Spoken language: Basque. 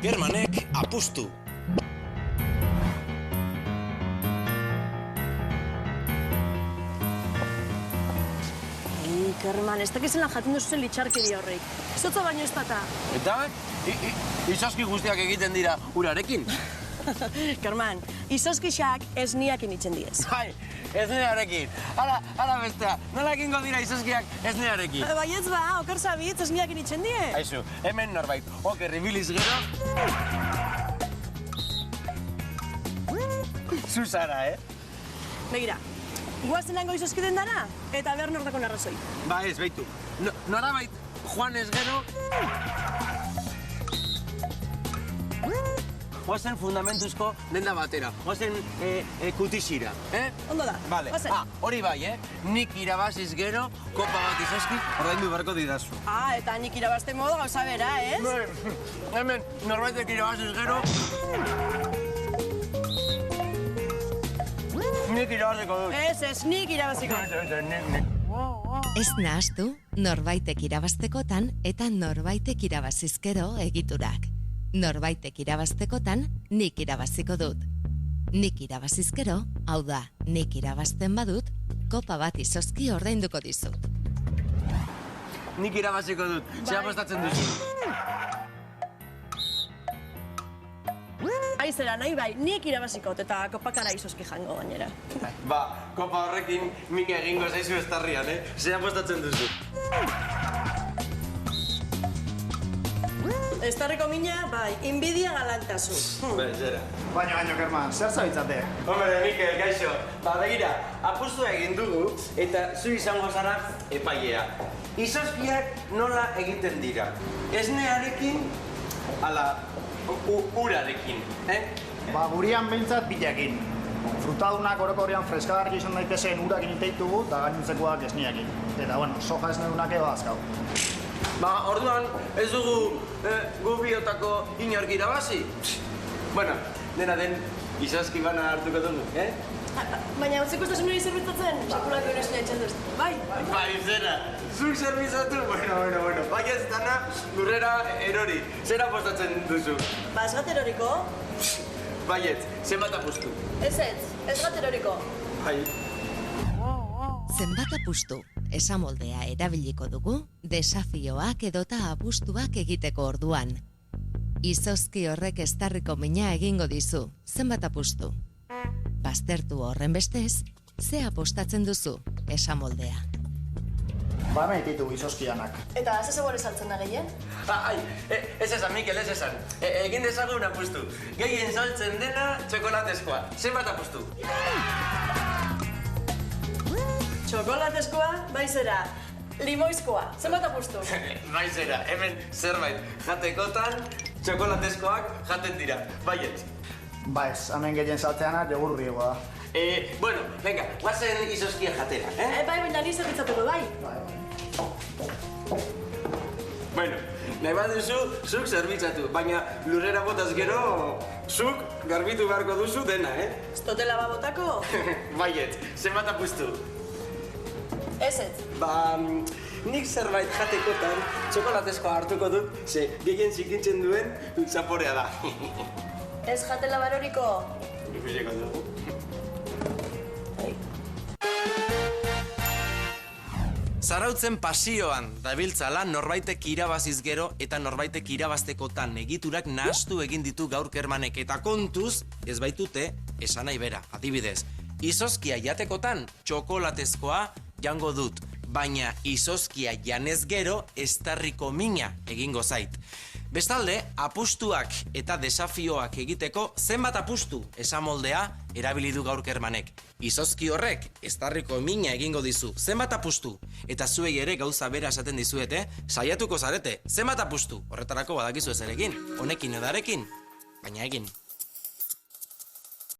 Germanek apustu. German, ez dakizela jaten duzuzen litxarkeria horreik. Zotza baino ez data. Eta? Izoski guztiak egiten dira urarekin? German, izoskixak ez niakin itzen diez. Bai, ez nearekin. Hala bestea, nola egingo dira izoskiak ez nearekin? Baietz ba, oker zabitz ez niakin itzen die. Aizu, hemen norbait, oker ibiliz gero. Zuzara, Begira, guazen lango izozkiden dara, eta behar nordako narrazoi. Ba ez, beitu. Norabait, Juan ez gero... Guazen fundamentuzko denda batera. Guazen kutixira, Ondo da, Vale. guazen. Hori bai, Nik irabaziz gero, kopa bat izozki, ordaindu beharko didazu. Eta nik irabazte modu gauza bera, ez? Hemen, norbaitek irabaziz gero... Nik irabaziko dut. Ez, nik irabaziko. Ez nahastu, norbaitek irabaztekotan eta norbaitek irabazizkero egiturak. Norbaitek irabaztekotan, nik irabaziko dut. Nik irabazizkero, hau da, nik irabazten badut, kopa bat izozki ordainduko dizut. Nik irabaziko dut, zea postatzen duzu. Aizera, nahi bai, nik irabaziko dut eta kopakara izozki jango gainera. Ba, kopa horrekin min egingo zaizu estarrian, zea postatzen duzu. Estarriko mina, bai, inbidia galantazu. Zera. Baina, German, zer zabitzate? Hombre, Mikel, gaixo. Ba, begira, apustua egin dugu eta zu izango zara epailea. Izozkiak nola egiten dira? Esnearekin, ala, urarekin, Ba, gurian behintzat bilakin. Frutadunak orokorrean freskagarri izan daitezen urakin iteitugu eta gainintzekoak esniakin. Eta, bueno, soja esnedunak eba azkau. Ba, orduan, ez dugu gu biotako inork irabazi? Bueno, dena den, izozki bana hartuko dugu, Baina, utziko ez da nire zerbitzatzen, sekulako erosia etxen duz. Bai? Bai, zera, zuk zerbizatu? Bueno, bai ez dana lurrera erori. Zera postatzen duzu? Ba, ez gat eroriko? Baietz, zenbat apustu? Ez, ez gat eroriko. Bai. Zenbat apustu, esamoldea erabiliko dugu, desafioak edota apustuak egiteko orduan. Izozki horrek estarriko mina egingo dizu, zenbat apustu. Baztertu horren bestez, ze apostatzen duzu, esamoldea. Ba, hemen ititu izozkianak. Eta, ze zegoen saltzen da gehien? Ez esan, Mikel, ez esan. Egin dezagun apustu. Gehien saltzen dena txokolatezkoa. Zenbat apustu? Txokolatezkoa, baizera, limoizkoa. Zenbat apustu? Baizera, hemen zerbait jatekotan txokolatezkoak jaten dira. Baietz. Ba ez, hemen gehien saltzeanak jogurriegoa. Bueno, venga, guazen izozkia jatera, Bai, baina ni zerbitzatuko, bai. Bueno, nahi bat duzu, zuk zerbitzatu, baina lurrera botaz gero, zuk garbitu beharko duzu dena, Ez totela babotako? Baietz, zenbat apustu? Ez. Ba, nik zerbait jatekotan txokolatezkoa hartuko dut, ze gehien zikintzen duen zaporea da. Ez jatela baroriko? Ikusiko dugu. Zarautzen pasioan dabiltzala norbaitek irabaziz gero eta norbaitek irabaztekotan egiturak nahastu egin ditu gaur Germanek eta kontuz ez baitute esan nahi bera. Adibidez, izozkia jatekotan txokolatezkoa jango dut, baina izozkia janez gero estarriko mina egingo zait. Bestalde, apustuak eta desafioak egiteko zenbat apustu esamoldea erabili du gaur Germanek. Izozki horrek estarriko mina egingo dizu zenbat apustu eta zuei ere gauza bera esaten dizuete, saiatuko zarete zenbat apustu. Horretarako badakizu ez ere egin, honekin edarekin, baina egin.